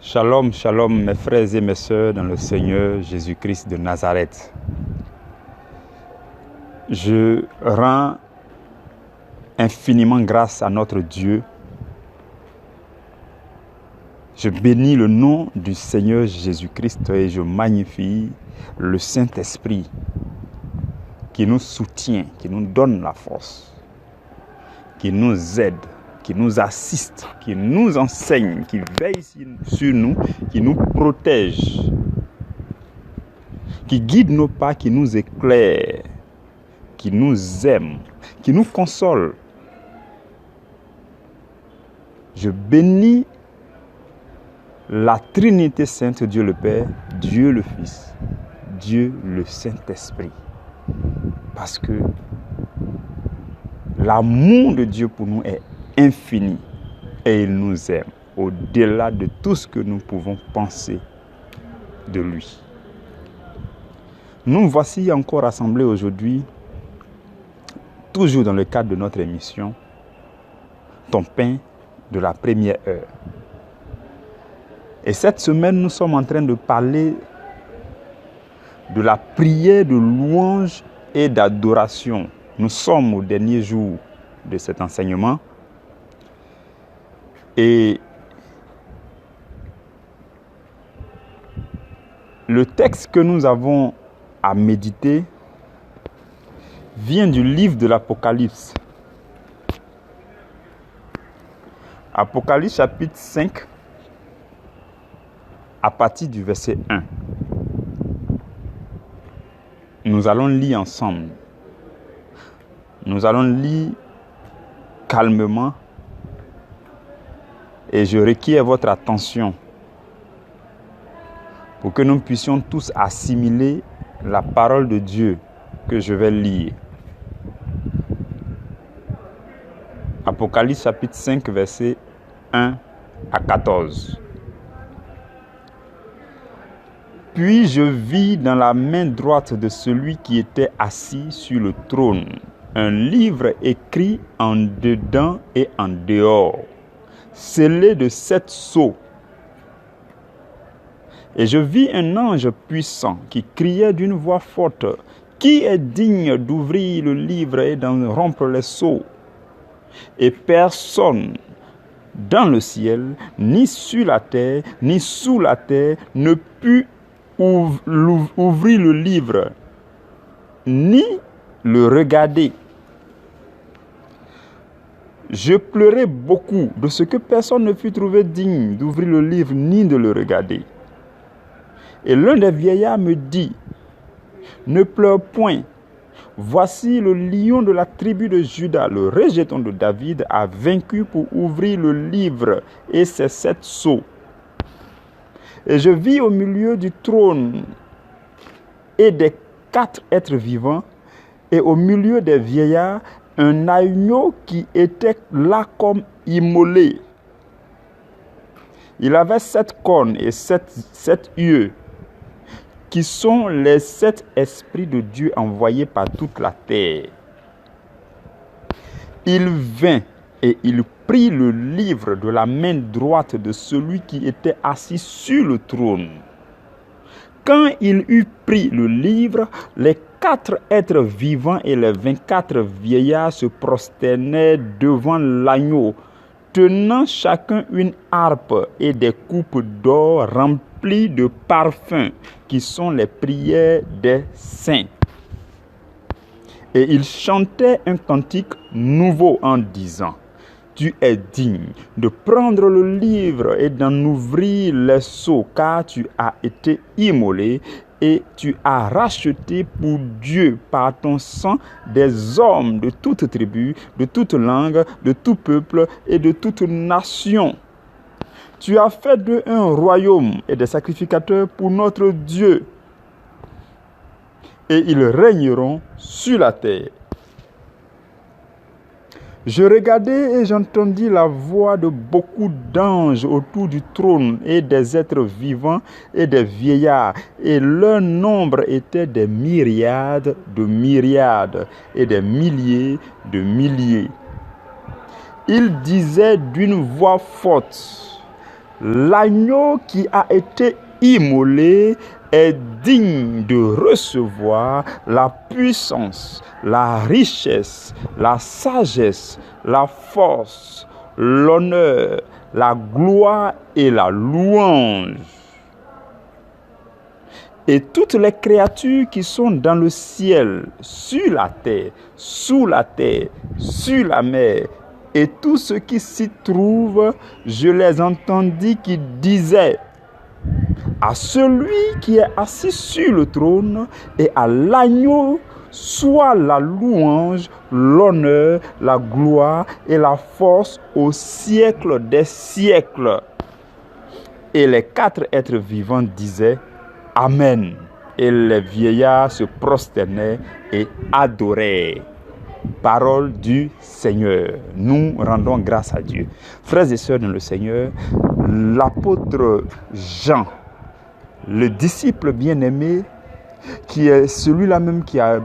Shalom, shalom mes frères et mes sœurs dans le Seigneur Jésus-Christ de Nazareth. Je rends infiniment grâce à notre Dieu. Je bénis le nom du Seigneur Jésus-Christ et je magnifie le Saint-Esprit qui nous soutient, qui nous donne la force, qui nous aide, qui nous assiste, qui nous enseigne, qui veille sur nous, qui nous protège, qui guide nos pas, qui nous éclaire, qui nous aime, qui nous console. Je bénis la Trinité Sainte, Dieu le Père, Dieu le Fils, Dieu le Saint-Esprit. Parce que l'amour de Dieu pour nous est infini et il nous aime au-delà de tout ce que nous pouvons penser de lui. Nous voici encore rassemblés aujourd'hui, toujours dans le cadre de notre émission Ton pain de la première heure. Et cette semaine, nous sommes en train de parler de la prière de louange et d'adoration. Nous sommes au dernier jour de cet enseignement. Et le texte que nous avons à méditer vient du livre de l'Apocalypse. Apocalypse chapitre 5, à partir du verset 1. Nous allons lire ensemble. Nous allons lire calmement. Et je requiers votre attention pour que nous puissions tous assimiler la parole de Dieu que je vais lire. Apocalypse chapitre 5, versets 1 à 14. Puis je vis dans la main droite de celui qui était assis sur le trône un livre écrit en dedans et en dehors, scellé de 7 sceaux. Et je vis un ange puissant qui criait d'une voix forte: qui est digne d'ouvrir le livre et d'en rompre les sceaux? Et personne dans le ciel, ni sur la terre, ni sous la terre, ne put ouvrir le livre, ni le regarder. Je pleurais beaucoup de ce que personne ne fut trouvé digne d'ouvrir le livre ni de le regarder. Et l'un des vieillards me dit: ne pleure point. Voici le lion de la tribu de Juda, le rejeton de David, a vaincu pour ouvrir le livre et ses 7 sceaux. Et je vis au milieu du trône et des 4 êtres vivants, et au milieu des vieillards, un agneau qui était là comme immolé. Il avait 7 cornes et 7 yeux, qui sont les 7 esprits de Dieu envoyés par toute la terre. Il vint et il prit le livre de la main droite de celui qui était assis sur le trône. Quand il eut pris le livre, les 4 êtres vivants et les 24 vieillards se prosternaient devant l'agneau, tenant chacun une harpe et des coupes d'or remplies de parfums, qui sont les prières des saints. Et ils chantaient un cantique nouveau en disant: tu es digne de prendre le livre et d'en ouvrir les sceaux, car tu as été immolé et tu as racheté pour Dieu par ton sang des hommes de toute tribu, de toute langue, de tout peuple et de toute nation. Tu as fait d'eux un royaume et des sacrificateurs pour notre Dieu. Et ils régneront sur la terre. Je regardai et j'entendis la voix de beaucoup d'anges autour du trône et des êtres vivants et des vieillards, et leur nombre était des myriades de myriades et des milliers de milliers. Ils disaient d'une voix forte: l'agneau qui a été immolé est digne de recevoir la puissance, la richesse, la sagesse, la force, l'honneur, la gloire et la louange. Et toutes les créatures qui sont dans le ciel, sur la terre, sous la terre, sur la mer, et tout ce qui s'y trouve, je les entendis qui disaient: à celui qui est assis sur le trône et à l'agneau soit la louange, l'honneur, la gloire et la force au siècle des siècles. Et les 4 êtres vivants disaient: Amen. Et les vieillards se prosternaient et adoraient. Parole du Seigneur. Nous rendons grâce à Dieu. Frères et sœurs dans le Seigneur, l'apôtre Jean, le disciple bien-aimé, qui est celui-là même qui a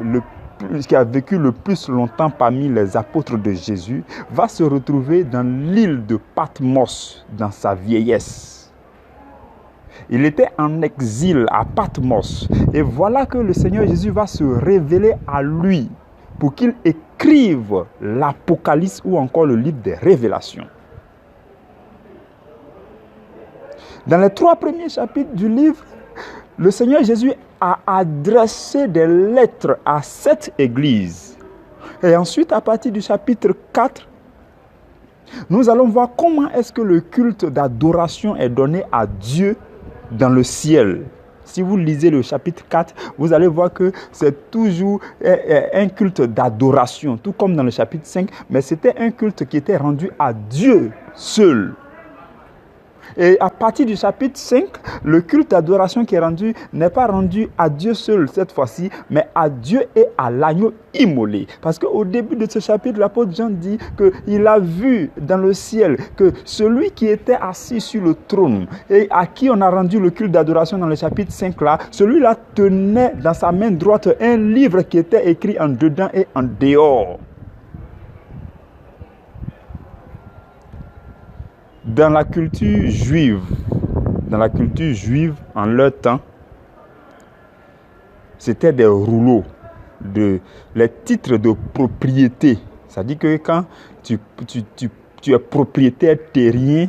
vécu le plus longtemps parmi les apôtres de Jésus, va se retrouver dans l'île de Patmos dans sa vieillesse. Il était en exil à Patmos. Et voilà que le Seigneur Jésus va se révéler à lui pour qu'il écrive l'Apocalypse ou encore le livre des Révélations. Dans les 3 premiers chapitres du livre, le Seigneur Jésus a adressé des lettres à 7 églises. Et ensuite, à partir du chapitre 4, nous allons voir comment est-ce que le culte d'adoration est donné à Dieu dans le ciel. Si vous lisez le chapitre 4, vous allez voir que c'est toujours un culte d'adoration, tout comme dans le chapitre 5, mais c'était un culte qui était rendu à Dieu seul. Et à partir du chapitre 5, le culte d'adoration qui est rendu n'est pas rendu à Dieu seul cette fois-ci, mais à Dieu et à l'agneau immolé. Parce qu'au début de ce chapitre, l'apôtre Jean dit qu'il a vu dans le ciel que celui qui était assis sur le trône et à qui on a rendu le culte d'adoration dans le chapitre 5 là, celui-là tenait dans sa main droite un livre qui était écrit en dedans et en dehors. Dans la culture juive en leur temps, c'était des rouleaux, les titres de propriété. C'est-à-dire que quand tu es propriétaire terrien,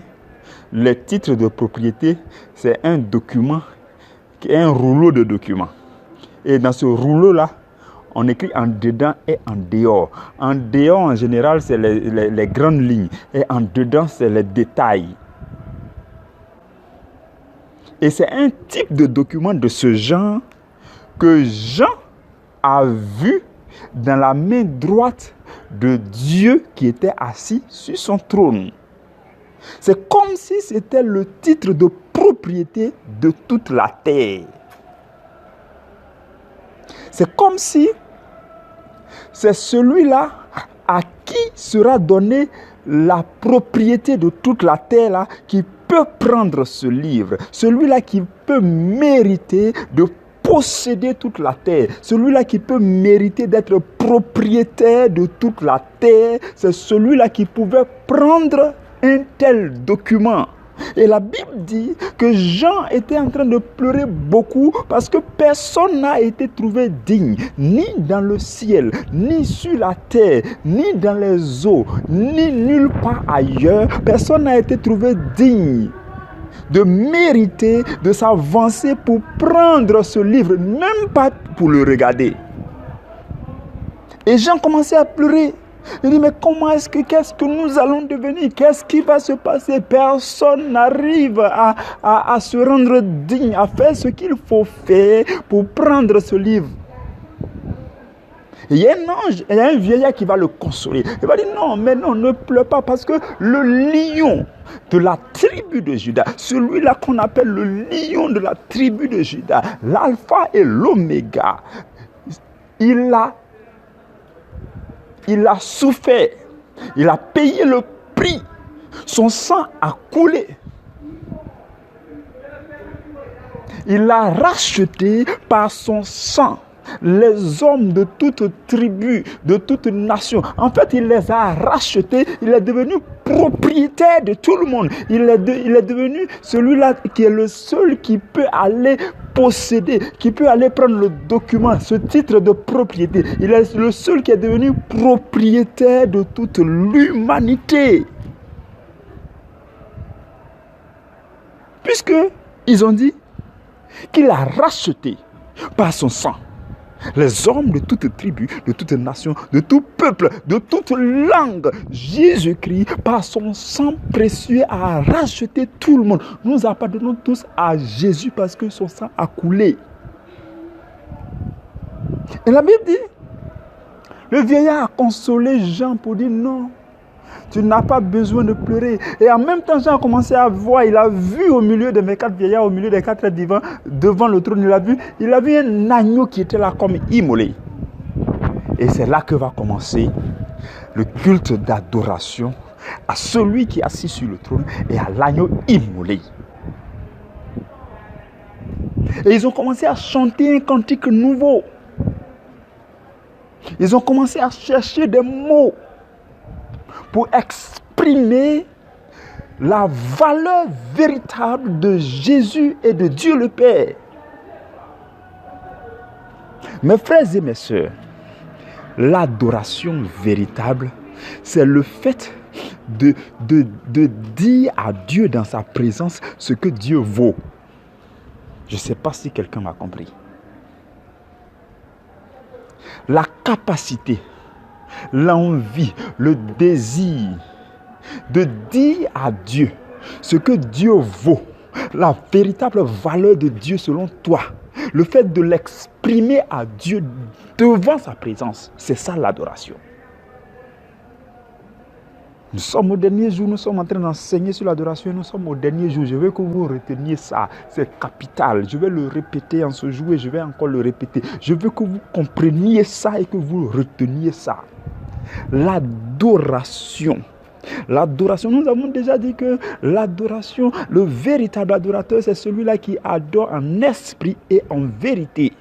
les titres de propriété, c'est un document, un rouleau de documents. Et dans ce rouleau-là, on écrit en dedans et en dehors. En dehors, en général, c'est les grandes lignes. Et en dedans, c'est les détails. Et c'est un type de document de ce genre que Jean a vu dans la main droite de Dieu qui était assis sur son trône. C'est comme si c'était le titre de propriété de toute la terre. C'est comme si c'est celui-là à qui sera donnée la propriété de toute la terre là, qui peut prendre ce livre. Celui-là qui peut mériter de posséder toute la terre. Celui-là qui peut mériter d'être propriétaire de toute la terre. C'est celui-là qui pouvait prendre un tel document. Et la Bible dit que Jean était en train de pleurer beaucoup parce que personne n'a été trouvé digne, ni dans le ciel, ni sur la terre, ni dans les eaux, ni nulle part ailleurs. Personne n'a été trouvé digne de mériter de s'avancer pour prendre ce livre, même pas pour le regarder. Et Jean commençait à pleurer. Il dit, mais qu'est-ce que nous allons devenir? Qu'est-ce qui va se passer? Personne n'arrive à se rendre digne, à faire ce qu'il faut faire pour prendre ce livre. Il y a un ange, il y a un vieillard qui va le consoler. Il va dire, non, ne pleure pas, parce que le lion de la tribu de Juda, celui-là qu'on appelle le lion de la tribu de Juda, l'alpha et l'oméga, il a souffert, il a payé le prix, son sang a coulé. Il a racheté par son sang les hommes de toute tribu, de toute nation. En fait, il les a rachetés, il est devenu propriétaire de tout le monde. Il est devenu celui-là qui est le seul qui peut aller posséder, qui peut aller prendre le document, ce titre de propriété. Il est le seul qui est devenu propriétaire de toute l'humanité. Puisque ils ont dit qu'il a racheté par son sang les hommes de toute tribu, de toute nation, de tout peuple, de toute langue. Jésus-Christ, par son sang précieux, a racheté tout le monde. Nous appartenons tous à Jésus parce que son sang a coulé. Et la Bible dit, le vieillard a consolé Jean pour dire non, tu n'as pas besoin de pleurer. Et en même temps, Jean a commencé à voir, il a vu au milieu des 24 vieillards, au milieu des 4 divins, devant le trône, il a vu un agneau qui était là comme immolé. Et c'est là que va commencer le culte d'adoration à celui qui est assis sur le trône et à l'agneau immolé. Et ils ont commencé à chanter un cantique nouveau. Ils ont commencé à chercher des mots pour exprimer la valeur véritable de Jésus et de Dieu le Père. Mes frères et mes sœurs, l'adoration véritable, c'est le fait de dire à Dieu dans sa présence ce que Dieu vaut. Je ne sais pas si quelqu'un m'a compris. La capacité, l'envie, le désir de dire à Dieu ce que Dieu vaut, la véritable valeur de Dieu selon toi, le fait de l'exprimer à Dieu devant sa présence, c'est ça l'adoration. Nous sommes au dernier jour, nous sommes en train d'enseigner sur l'adoration, nous sommes au dernier jour. Je veux que vous reteniez ça, c'est capital. Je vais le répéter en ce jour et je vais encore le répéter. Je veux que vous compreniez ça et que vous reteniez ça. L'adoration. L'adoration, nous avons déjà dit que l'adoration, le véritable adorateur, c'est celui-là qui adore en esprit et en vérité.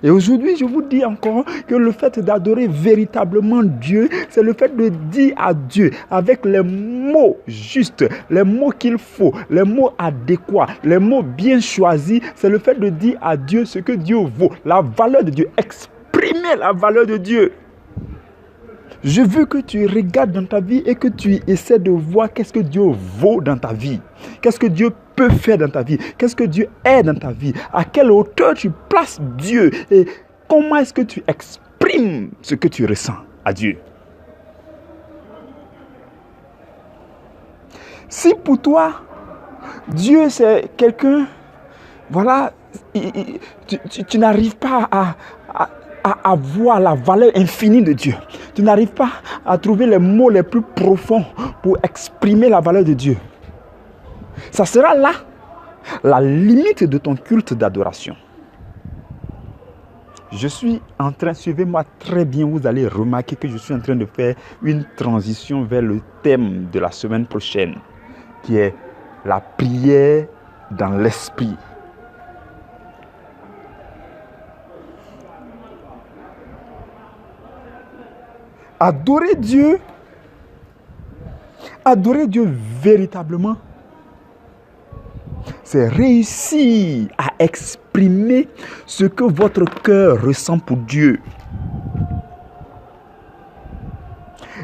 Et aujourd'hui, je vous dis encore que le fait d'adorer véritablement Dieu, c'est le fait de dire à Dieu avec les mots justes, les mots qu'il faut, les mots adéquats, les mots bien choisis. C'est le fait de dire à Dieu ce que Dieu vaut, la valeur de Dieu, exprimer la valeur de Dieu. Je veux que tu regardes dans ta vie et que tu essaies de voir qu'est-ce que Dieu vaut dans ta vie. Qu'est-ce que Dieu peut faire dans ta vie. Qu'est-ce que Dieu est dans ta vie. À quelle hauteur tu places Dieu. Et comment est-ce que tu exprimes ce que tu ressens à Dieu. Si pour toi, Dieu c'est quelqu'un, voilà, tu n'arrives pas à voir la valeur infinie de Dieu. Tu n'arrives pas à trouver les mots les plus profonds pour exprimer la valeur de Dieu. Ça sera là la limite de ton culte d'adoration. Je suis en train, suivez-moi très bien, vous allez remarquer que je suis en train de faire une transition vers le thème de la semaine prochaine, qui est la prière dans l'esprit. Adorer Dieu véritablement, c'est réussir à exprimer ce que votre cœur ressent pour Dieu.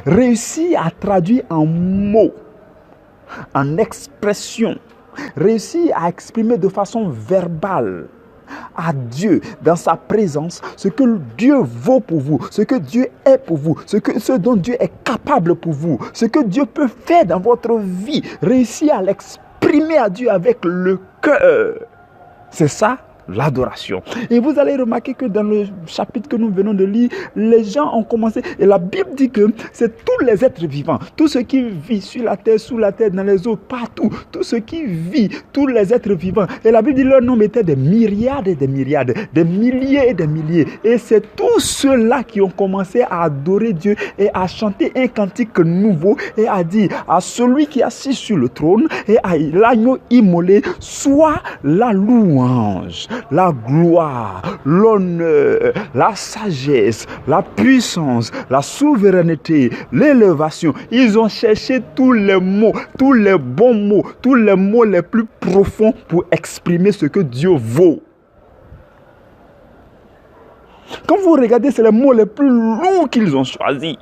Réussir à traduire en mots, en expression. Réussir à exprimer de façon verbale à Dieu, dans sa présence, ce que Dieu vaut pour vous, ce que Dieu est pour vous, ce dont Dieu est capable pour vous, ce que Dieu peut faire dans votre vie. Réussir à l'exprimer à Dieu avec le cœur. C'est ça, l'adoration. Et vous allez remarquer que dans le chapitre que nous venons de lire, les gens ont commencé, et la Bible dit que c'est tous les êtres vivants, tout ce qui vit sur la terre, sous la terre, dans les eaux, partout, tout ce qui vit, tous les êtres vivants. Et la Bible dit leur nombre était des myriades et des myriades, des milliers et des milliers. Et c'est tous ceux-là qui ont commencé à adorer Dieu et à chanter un cantique nouveau et à dire à celui qui est assis sur le trône et à l'agneau immolé, soit la louange, la gloire, l'honneur, la sagesse, la puissance, la souveraineté, l'élévation. Ils ont cherché tous les mots, tous les bons mots, tous les mots les plus profonds pour exprimer ce que Dieu vaut. Quand vous regardez, c'est les mots les plus lourds qu'ils ont choisis.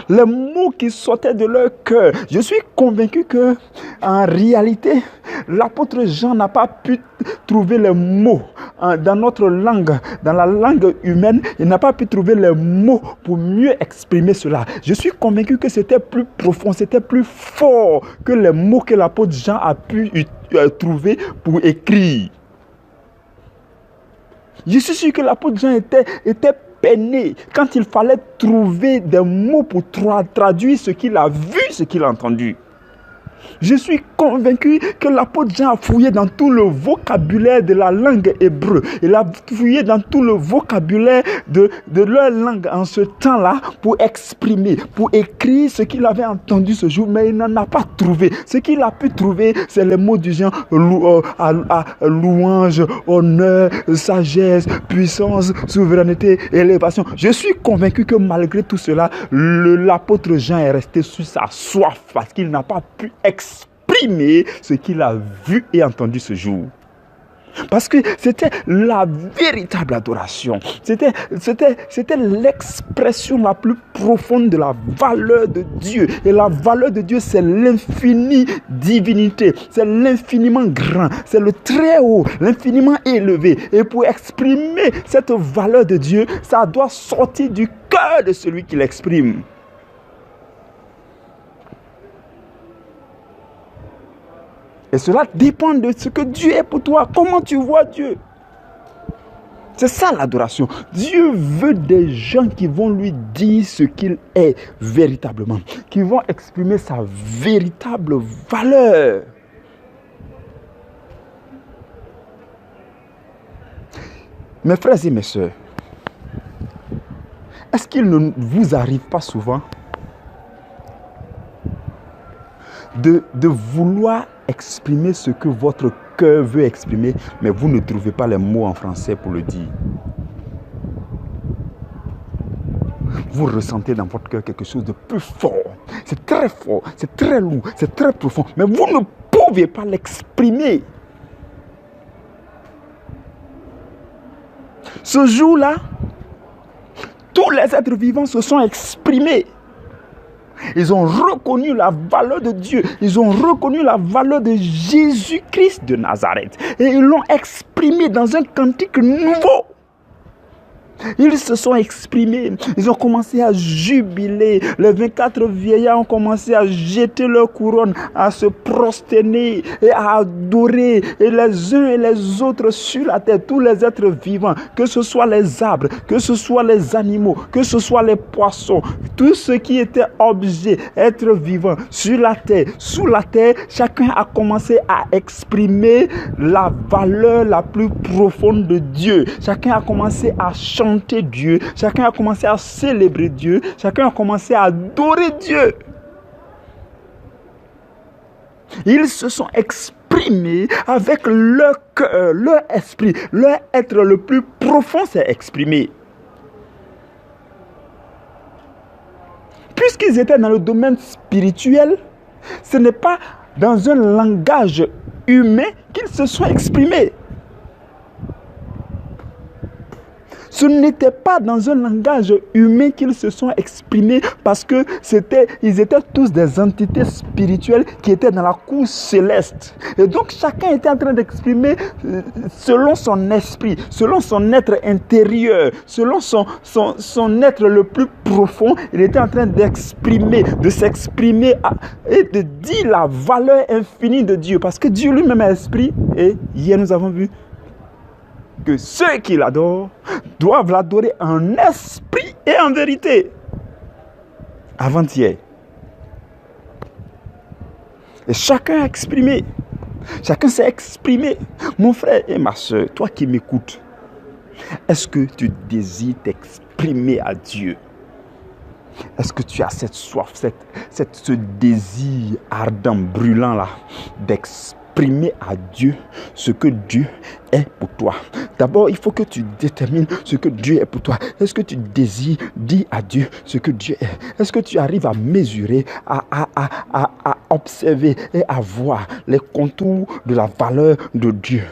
Les mots qui sortaient de leur cœur. Je suis convaincu que, en réalité, l'apôtre Jean n'a pas pu trouver les mots dans notre langue, dans la langue humaine. Il n'a pas pu trouver les mots pour mieux exprimer cela. Je suis convaincu que c'était plus profond, c'était plus fort que les mots que l'apôtre Jean a pu trouver pour écrire. Je suis sûr que l'apôtre Jean était peiné quand il fallait trouver des mots pour traduire ce qu'il a vu, ce qu'il a entendu. Je suis convaincu que l'apôtre Jean a fouillé dans tout le vocabulaire de la langue hébreu. Il a fouillé dans tout le vocabulaire de leur langue en ce temps-là pour exprimer, pour écrire ce qu'il avait entendu ce jour, mais il n'en a pas trouvé. Ce qu'il a pu trouver, c'est les mots du genre louange, honneur, sagesse, puissance, souveraineté, élévation. Je suis convaincu que malgré tout cela, l'apôtre Jean est resté sur sa soif parce qu'il n'a pas pu exprimer ce qu'il a vu et entendu ce jour. Parce que c'était la véritable adoration. C'était l'expression la plus profonde de la valeur de Dieu. Et la valeur de Dieu, c'est l'infinie divinité. C'est l'infiniment grand. C'est le très haut, l'infiniment élevé. Et pour exprimer cette valeur de Dieu, ça doit sortir du cœur de celui qui l'exprime. Et cela dépend de ce que Dieu est pour toi. Comment tu vois Dieu? C'est ça l'adoration. Dieu veut des gens qui vont lui dire ce qu'il est véritablement. Qui vont exprimer sa véritable valeur. Mes frères et mes sœurs, est-ce qu'il ne vous arrive pas souvent de vouloir exprimer ce que votre cœur veut exprimer, mais vous ne trouvez pas les mots en français pour le dire? Vous ressentez dans votre cœur quelque chose de plus fort. C'est très fort, c'est très lourd, c'est très profond, mais vous ne pouvez pas l'exprimer. Ce jour-là, tous les êtres vivants se sont exprimés. Ils ont reconnu la valeur de Dieu. Ils ont reconnu la valeur de Jésus-Christ de Nazareth. Et ils l'ont exprimé dans un cantique nouveau. Ils se sont exprimés, ils ont commencé à jubiler. Les 24 vieillards ont commencé à jeter leur couronne, à se prosterner et à adorer. Et les uns et les autres sur la terre, tous les êtres vivants, que ce soit les arbres, que ce soit les animaux, que ce soit les poissons, tout ce qui était objet, être vivant sur la terre, sous la terre, chacun a commencé à exprimer la valeur la plus profonde de Dieu. Chacun a commencé à chanter Dieu, chacun a commencé à célébrer Dieu, chacun a commencé à adorer Dieu. Ils se sont exprimés avec leur cœur, leur esprit, leur être le plus profond s'est exprimé. Puisqu'ils étaient dans le domaine spirituel, ce n'est pas dans un langage humain qu'ils se sont exprimés. Ce n'était pas dans un langage humain qu'ils se sont exprimés parce que ils étaient tous des entités spirituelles qui étaient dans la cour céleste. Et donc chacun était en train d'exprimer selon son esprit, selon son être intérieur, selon son être le plus profond. Il était en train d'exprimer, de s'exprimer et de dire la valeur infinie de Dieu. Parce que Dieu lui-même est esprit. Et hier nous avons vu que ceux qui l'adorent doivent l'adorer en esprit et en vérité. Avant-hier. Et chacun a exprimé. Chacun s'est exprimé. Mon frère et ma soeur, toi qui m'écoutes, est-ce que tu désires t'exprimer à Dieu? Est-ce que tu as cette soif, ce désir ardent, brûlant là, d'exprimer exprimer à Dieu ce que Dieu est pour toi. D'abord, il faut que tu détermines ce que Dieu est pour toi. Est-ce que tu désires dire à Dieu ce que Dieu est? Est-ce que tu arrives à mesurer, à observer et à voir les contours de la valeur de Dieu?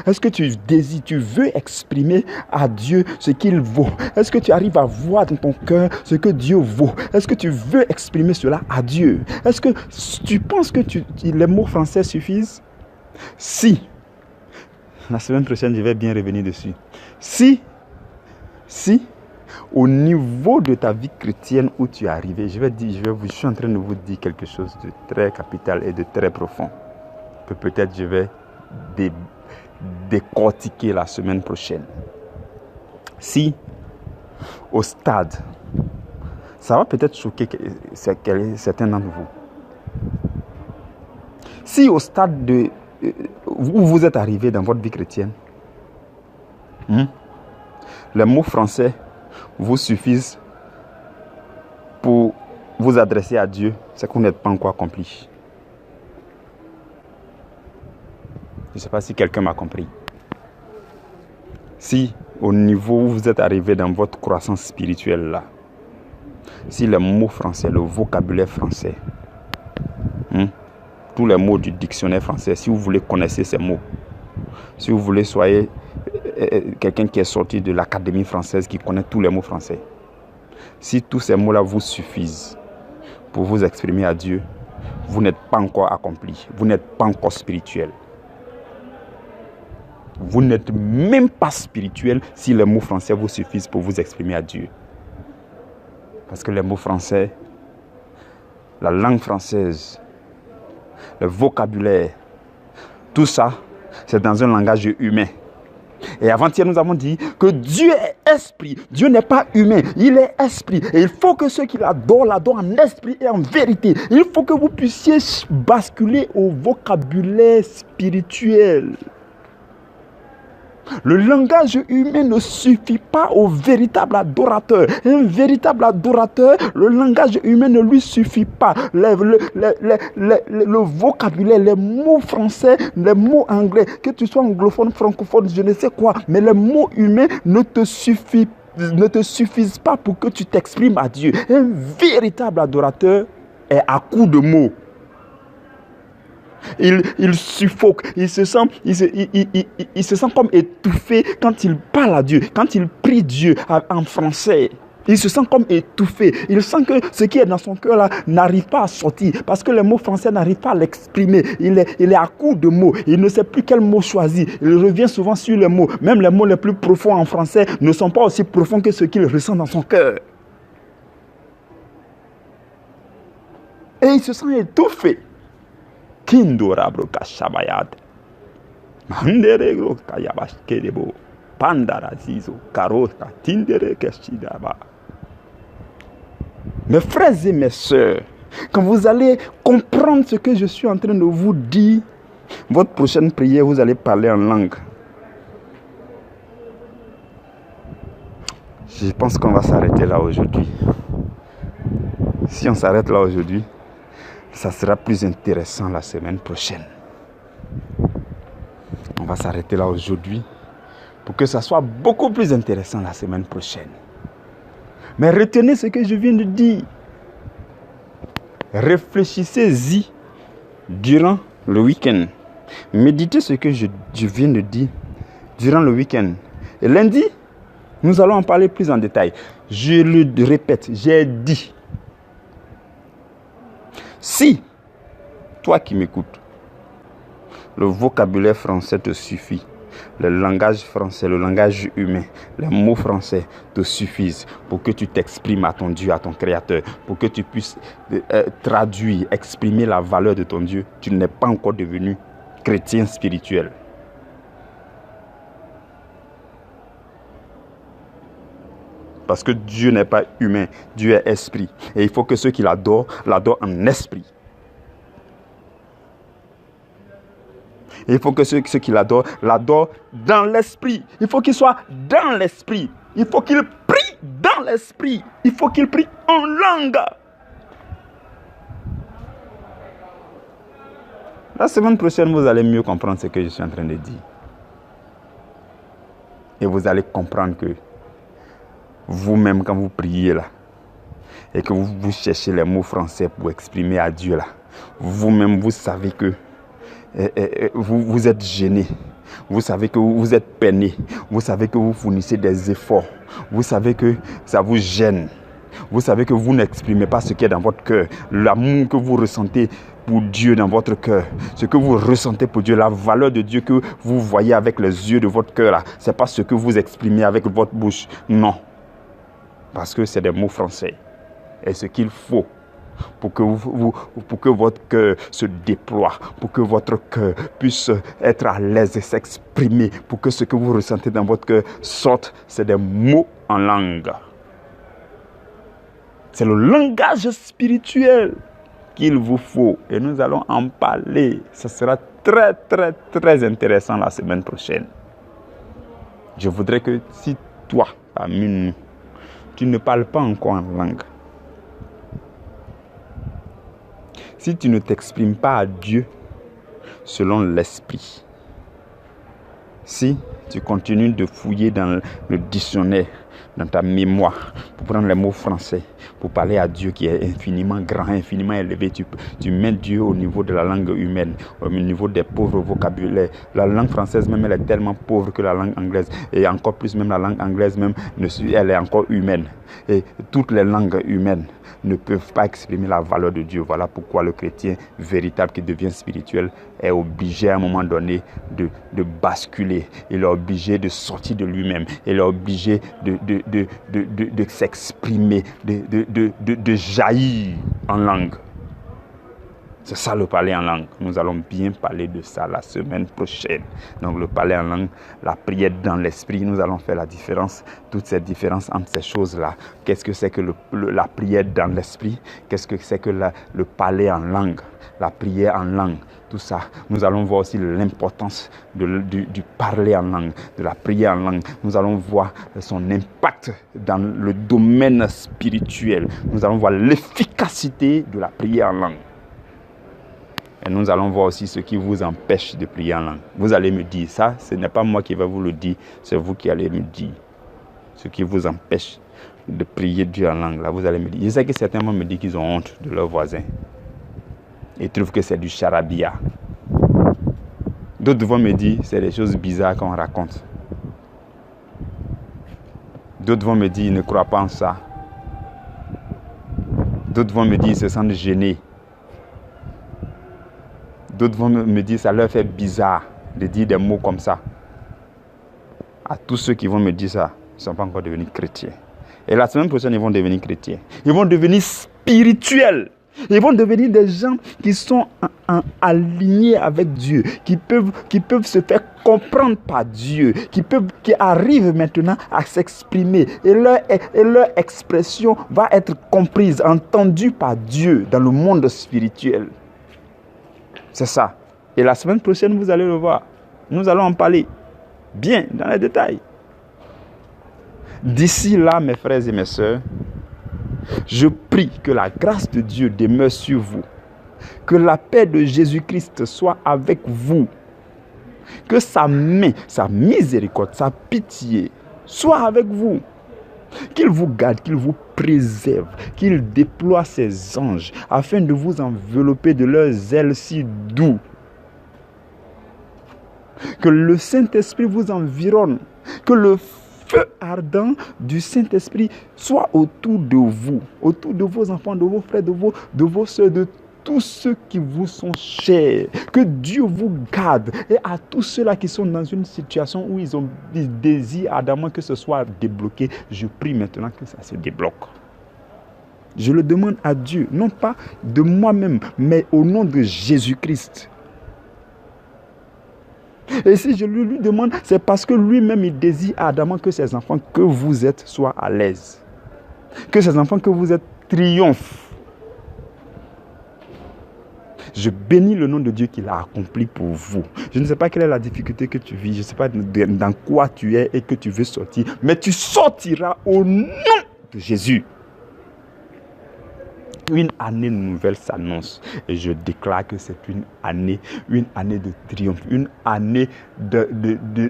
Est-ce que tu désires, tu veux exprimer à Dieu ce qu'il vaut? Est-ce que tu arrives à voir dans ton cœur ce que Dieu vaut? Est-ce que tu veux exprimer cela à Dieu? Est-ce que tu penses que les mots français suffisent? Si, la semaine prochaine, je vais bien revenir dessus. Si, au niveau de ta vie chrétienne où tu es arrivé, je suis en train de vous dire quelque chose de très capital et de très profond, que peut-être je vais décortiquer la semaine prochaine. Si au stade, ça va peut-être choquer certains d'entre vous. Si au stade où vous êtes arrivé dans votre vie chrétienne, les mots français vous suffisent pour vous adresser à Dieu, c'est que vous n'êtes pas encore accompli. Je ne sais pas si quelqu'un m'a compris. Si au niveau où vous êtes arrivé dans votre croissance spirituelle là, si les mots français, le vocabulaire français, tous les mots du dictionnaire français, si vous voulez connaître ces mots, si vous voulez soyez quelqu'un qui est sorti de l'académie française, qui connaît tous les mots français, si tous ces mots là vous suffisent pour vous exprimer à Dieu, vous n'êtes pas encore accompli, vous n'êtes pas encore spirituel. Vous n'êtes même pas spirituel si les mots français vous suffisent pour vous exprimer à Dieu. Parce que les mots français, la langue française, le vocabulaire, tout ça, c'est dans un langage humain. Et avant-hier, nous avons dit que Dieu est esprit. Dieu n'est pas humain, il est esprit. Et il faut que ceux qui l'adorent en esprit et en vérité. Il faut que vous puissiez basculer au vocabulaire spirituel. Le langage humain ne suffit pas au véritable adorateur. Un véritable adorateur, le langage humain ne lui suffit pas. Le vocabulaire, les mots français, les mots anglais, que tu sois anglophone, francophone, je ne sais quoi, mais les mots humains ne te suffisent pas pour que tu t'exprimes à Dieu. Un véritable adorateur est à coup de mots. Il suffoque, il se sent comme étouffé quand il parle à Dieu, quand il prie Dieu en français. Il se sent comme étouffé. Il sent que ce qui est dans son cœur là n'arrive pas à sortir parce que les mots français n'arrivent pas à l'exprimer. Il est à court de mots. Il ne sait plus quel mot choisir. Il revient souvent sur les mots. Même les mots les plus profonds en français ne sont pas aussi profonds que ce qu'il ressent dans son cœur. Et il se sent étouffé. Kindorabro kashabayad. Manderegro kayabashkedebo. Pandarazizo karota tindere keshidaba. Mes frères et mes sœurs, quand vous allez comprendre ce que je suis en train de vous dire, votre prochaine prière, vous allez parler en langue. Je pense qu'on va s'arrêter là aujourd'hui. Si on s'arrête là aujourd'hui, ça sera plus intéressant la semaine prochaine. On va s'arrêter là aujourd'hui pour que ça soit beaucoup plus intéressant la semaine prochaine. Mais retenez ce que je viens de dire. Réfléchissez-y durant le week-end. Méditez ce que je viens de dire durant le week-end. Et lundi, nous allons en parler plus en détail. Je le répète, j'ai dit. Si, toi qui m'écoutes, le vocabulaire français te suffit, le langage français, le langage humain, les mots français te suffisent pour que tu t'exprimes à ton Dieu, à ton Créateur, pour que tu puisses traduire, exprimer la valeur de ton Dieu, tu n'es pas encore devenu chrétien spirituel. Parce que Dieu n'est pas humain, Dieu est esprit. Et il faut que ceux qui l'adorent en esprit. Et il faut que ceux qui l'adorent dans l'esprit. Il faut qu'il soit dans l'esprit. Il faut qu'il prie dans l'esprit. Il faut qu'il prie en langue. La semaine prochaine, vous allez mieux comprendre ce que je suis en train de dire. Et vous allez comprendre que vous-même, quand vous priez là, et que vous cherchez les mots français pour exprimer à Dieu là, vous-même, vous savez que vous êtes gêné. Vous savez que vous êtes peiné. Vous savez que vous fournissez des efforts. Vous savez que ça vous gêne. Vous savez que vous n'exprimez pas ce qui est dans votre cœur. L'amour que vous ressentez pour Dieu dans votre cœur. Ce que vous ressentez pour Dieu. La valeur de Dieu que vous voyez avec les yeux de votre cœur là. Ce n'est pas ce que vous exprimez avec votre bouche. Non. Parce que c'est des mots français. Et ce qu'il faut pour que votre cœur se déploie, pour que votre cœur puisse être à l'aise et s'exprimer, pour que ce que vous ressentez dans votre cœur sorte, c'est des mots en langue. C'est le langage spirituel qu'il vous faut. Et nous allons en parler. Ce sera très, très, très intéressant la semaine prochaine. Je voudrais que si toi, parmi nous, tu ne parles pas encore en langue, si tu ne t'exprimes pas à Dieu selon l'esprit, si tu continues de fouiller dans le dictionnaire, dans ta mémoire, pour prendre les mots français, pour parler à Dieu qui est infiniment grand, infiniment élevé, tu mets Dieu au niveau de la langue humaine, au niveau des pauvres vocabulaires. La langue française même, elle est tellement pauvre que la langue anglaise, et encore plus même la langue anglaise même, elle est encore humaine. Et toutes les langues humaines ne peuvent pas exprimer la valeur de Dieu. Voilà pourquoi le chrétien véritable qui devient spirituel est obligé à un moment donné de basculer. Il est obligé de sortir de lui-même. Il est obligé de s'exprimer, de jaillir en langue. C'est ça le parler en langue. Nous allons bien parler de ça la semaine prochaine. Donc le parler en langue, la prière dans l'esprit, nous allons faire la différence, toutes ces différences entre ces choses-là. Qu'est-ce que c'est que la prière dans l'esprit? Qu'est-ce que c'est que le parler en langue? La prière en langue, tout ça. Nous allons voir aussi l'importance du parler en langue, de la prière en langue. Nous allons voir son impact dans le domaine spirituel. Nous allons voir l'efficacité de la prière en langue. Et nous allons voir aussi ce qui vous empêche de prier en langue. Vous allez me dire ça, ce n'est pas moi qui vais vous le dire, c'est vous qui allez me dire ce qui vous empêche de prier Dieu en langue. Là, vous allez me dire. Je sais que certains vont me dire qu'ils ont honte de leurs voisins. Ils trouvent que c'est du charabia. D'autres vont me dire c'est des choses bizarres qu'on raconte. D'autres vont me dire ils ne croient pas en ça. D'autres vont me dire ils se sentent gênés. D'autres vont me dire ça leur fait bizarre de dire des mots comme ça. À tous ceux qui vont me dire ça, ils ne sont pas encore devenus chrétiens. Et la semaine prochaine, ils vont devenir chrétiens. Ils vont devenir spirituels. Ils vont devenir des gens qui sont alignés avec Dieu, qui peuvent se faire comprendre par Dieu, qui arrivent maintenant à s'exprimer. Et leur expression va être comprise, entendue par Dieu dans le monde spirituel. C'est ça. Et la semaine prochaine, vous allez le voir. Nous allons en parler bien dans les détails. D'ici là, mes frères et mes sœurs, je prie que la grâce de Dieu demeure sur vous. Que la paix de Jésus-Christ soit avec vous. Que sa main, sa miséricorde, sa pitié soit avec vous. Qu'il vous garde, qu'il vous préserve, qu'il déploie ses anges afin de vous envelopper de leurs ailes si doux. Que le Saint-Esprit vous environne, que le feu ardent du Saint-Esprit soit autour de vous, autour de vos enfants, de vos frères, de vos soeurs, de tous ceux qui vous sont chers. Que Dieu vous garde. Et à tous ceux-là qui sont dans une situation où ils désirent ardemment que ce soit débloqué, je prie maintenant que ça se débloque. Je le demande à Dieu, non pas de moi-même, mais au nom de Jésus-Christ. Et si je lui demande, c'est parce que lui-même il désire ardemment que ses enfants que vous êtes soient à l'aise. Que ces enfants que vous êtes triomphent. Je bénis le nom de Dieu qu'il a accompli pour vous. Je ne sais pas quelle est la difficulté que tu vis. Je ne sais pas dans quoi tu es et que tu veux sortir. Mais tu sortiras au nom de Jésus. Une année nouvelle s'annonce et je déclare que c'est une année de triomphe, une année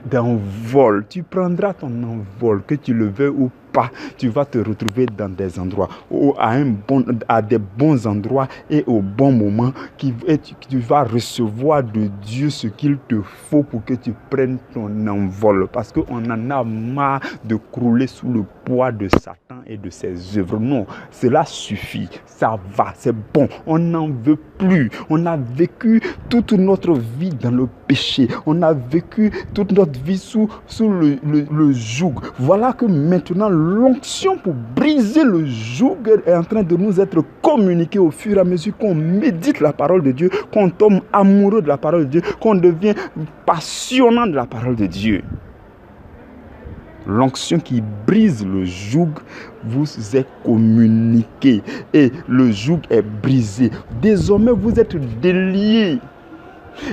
d'envol. Tu prendras ton envol, que tu le veuilles ou pas. Tu vas te retrouver dans des endroits, à des bons endroits et au bon moment. Tu vas recevoir de Dieu ce qu'il te faut pour que tu prennes ton envol. Parce qu'on en a marre de crouler sous le poids de Satan et de ses œuvres. Non, cela suffit. Ça va, c'est bon. On n'en veut plus. On a vécu toute notre vie dans le péché. On a vécu toute notre vie sous le joug. Voilà que maintenant, l'onction pour briser le joug est en train de nous être communiquée au fur et à mesure qu'on médite la parole de Dieu, qu'on tombe amoureux de la parole de Dieu, qu'on devient passionnant de la parole de Dieu. L'onction qui brise le joug vous est communiquée et le joug est brisé. Désormais, vous êtes déliés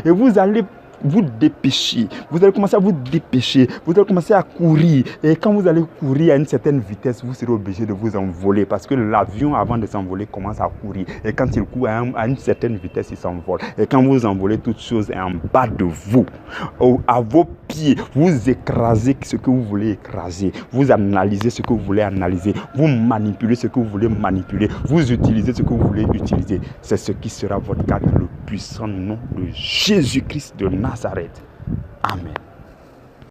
et vous allez vous dépêcher. Vous allez commencer à vous dépêcher. Vous allez commencer à courir. Et quand vous allez courir à une certaine vitesse, vous serez obligé de vous envoler parce que l'avion, avant de s'envoler, commence à courir. Et quand il court à une certaine vitesse, il s'envole. Et quand vous envolez, toute chose est en bas de vous. À vos pieds, vous écrasez ce que vous voulez écraser. Vous analysez ce que vous voulez analyser. Vous manipulez ce que vous voulez manipuler. Vous utilisez ce que vous voulez utiliser. C'est ce qui sera votre cas dans le puissant nom de Jésus-Christ de Nazareth. Amen.